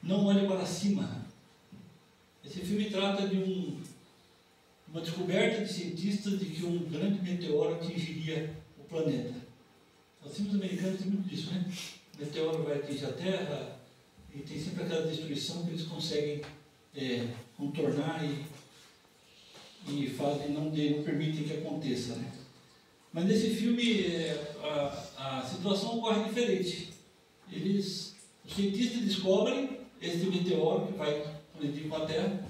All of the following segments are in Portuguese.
Não Olhe para Cima. Esse filme trata de uma descoberta de cientistas de que um grande meteoro atingiria o planeta. Os filmes americanos têm muito disso, né? O meteoro vai atingir a Terra e tem sempre aquela destruição que eles conseguem contornar e fazem, não permitem que aconteça, né? Mas nesse filme a situação ocorre diferente. Os cientistas descobrem esse meteoro que vai colidir com a Terra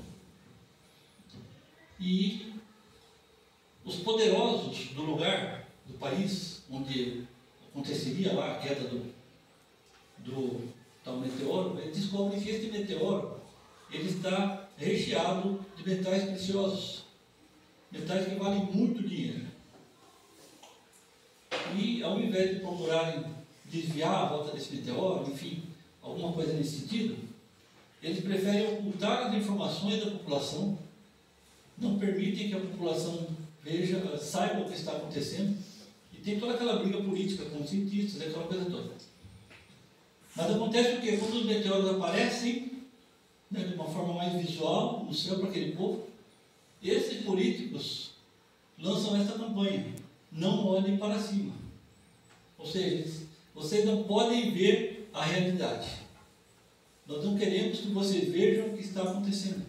e os poderosos do lugar, do país onde aconteceria lá a queda do tal meteoro, eles descobrem que este meteoro ele está recheado de metais preciosos, metais que valem muito dinheiro. E ao invés de procurarem desviar a volta desse meteoro, enfim, alguma coisa nesse sentido, eles preferem ocultar as informações da população, não permitem que a população veja, saiba o que está acontecendo, e tem toda aquela briga política com os cientistas, aquela coisa toda. Mas acontece o quê? Quando os meteoros aparecem, né, de uma forma mais visual, no céu para aquele povo, esses políticos lançam essa campanha: não olhem para cima. Ou seja, vocês não podem ver a realidade. Nós não queremos que vocês vejam o que está acontecendo.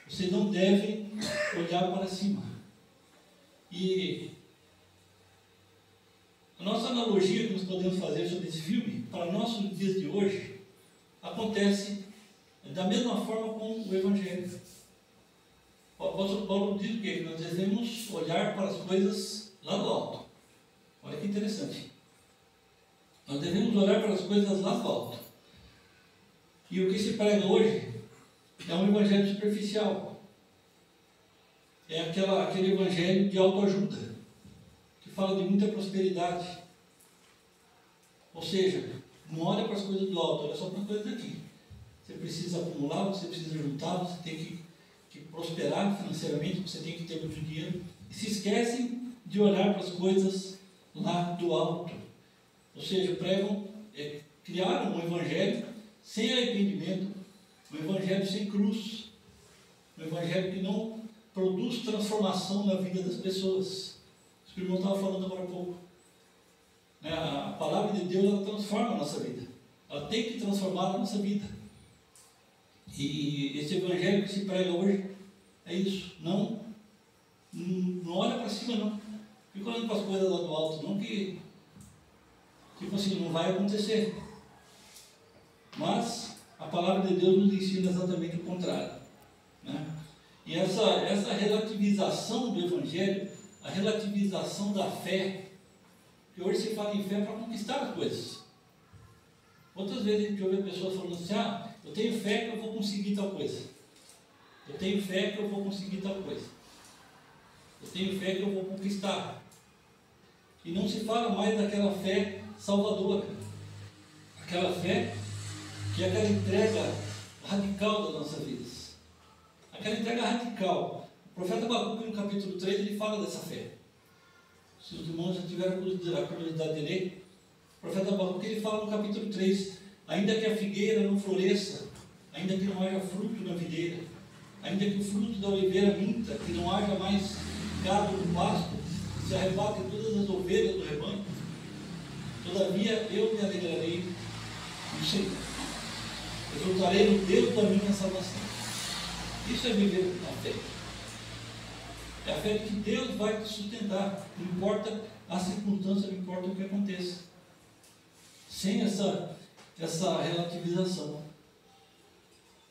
Vocês não devem olhar para cima. E a nossa analogia que nós podemos fazer sobre esse filme, para nossos dias de hoje, acontece da mesma forma com o Evangelho. O apóstolo Paulo diz o quê? Que nós devemos olhar para as coisas lá do alto. Olha que interessante. Nós devemos olhar para as coisas lá do alto. E o que se prega hoje é um evangelho superficial. É aquele evangelho de autoajuda, que fala de muita prosperidade. Ou seja, não olha para as coisas do alto, olha só para as coisas daqui. Você precisa acumular, você precisa juntar, você tem que prosperar financeiramente, você tem que ter muito dinheiro. E se esquecem de olhar para as coisas lá do alto. Ou seja, pregam, criaram um evangelho sem arrependimento, um evangelho sem cruz, um evangelho que não produz transformação na vida das pessoas. Isso que o irmão estava falando agora há pouco. A palavra de Deus, ela transforma a nossa vida. Ela tem que transformar a nossa vida. E esse evangelho que se prega hoje é isso. Não olha para cima, não. Fica olhando para as coisas lá do alto, não, que tipo assim, não vai acontecer. Mas a palavra de Deus nos ensina exatamente o contrário, né? E essa relativização do evangelho, a relativização da fé, que hoje se fala em fé para conquistar as coisas. Outras vezes a gente ouve pessoas falando assim: eu tenho fé que eu vou conseguir tal coisa. Eu tenho fé que eu vou conseguir tal coisa. Eu tenho fé que eu vou conquistar. E não se fala mais daquela fé salvadora. Aquela fé que é aquela entrega radical das nossas vidas. Aquela entrega radical. O profeta Abacuque, no capítulo 3, ele fala dessa fé. Se os irmãos já tiveram a curiosidade de ler, o profeta Abacuque, ele fala no capítulo 3: ainda que a figueira não floresça, ainda que não haja fruto na videira, ainda que o fruto da oliveira minta, que não haja mais gado no pasto, se arrebatem todas as ovelhas do rebanho, todavia eu me alegrarei no Senhor, exultarei no Deus da minha salvação. Isso é viver a fé. É a fé de que Deus vai te sustentar, não importa a circunstância, não importa o que aconteça. Sem essa relativização.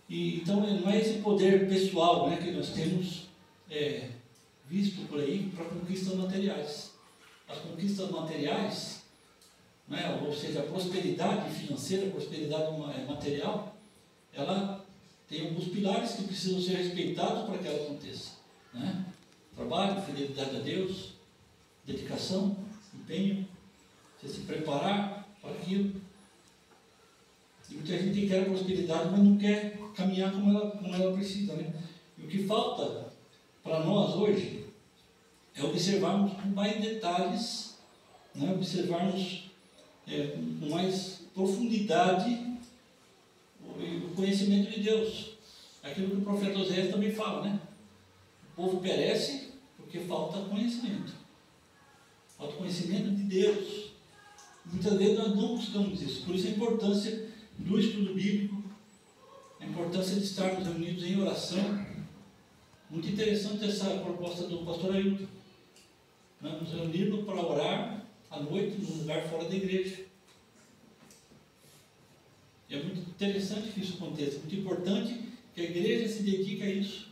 E então não é esse poder pessoal, né, que nós temos visto por aí para conquistas materiais. As conquistas materiais, né, ou seja, a prosperidade financeira, a prosperidade material, ela tem alguns pilares que precisam ser respeitados para que ela aconteça, né? Trabalho, fidelidade a Deus, dedicação, empenho, você se preparar para aquilo. E muita gente quer a prosperidade, mas não quer caminhar como ela precisa, né? E o que falta para nós hoje é observarmos com mais detalhes, né? Observarmos com mais profundidade o conhecimento de Deus. Aquilo que o profeta Oséias também fala, né? O povo perece porque falta conhecimento. Falta conhecimento de Deus. Muitas vezes nós não buscamos isso. Por isso a importância do estudo bíblico, a importância de estarmos reunidos em oração. Muito interessante essa proposta do pastor Ailton. Nós nos reunirmos para orar à noite num lugar fora da igreja. E é muito interessante que isso aconteça. Muito importante que a igreja se dedique a isso.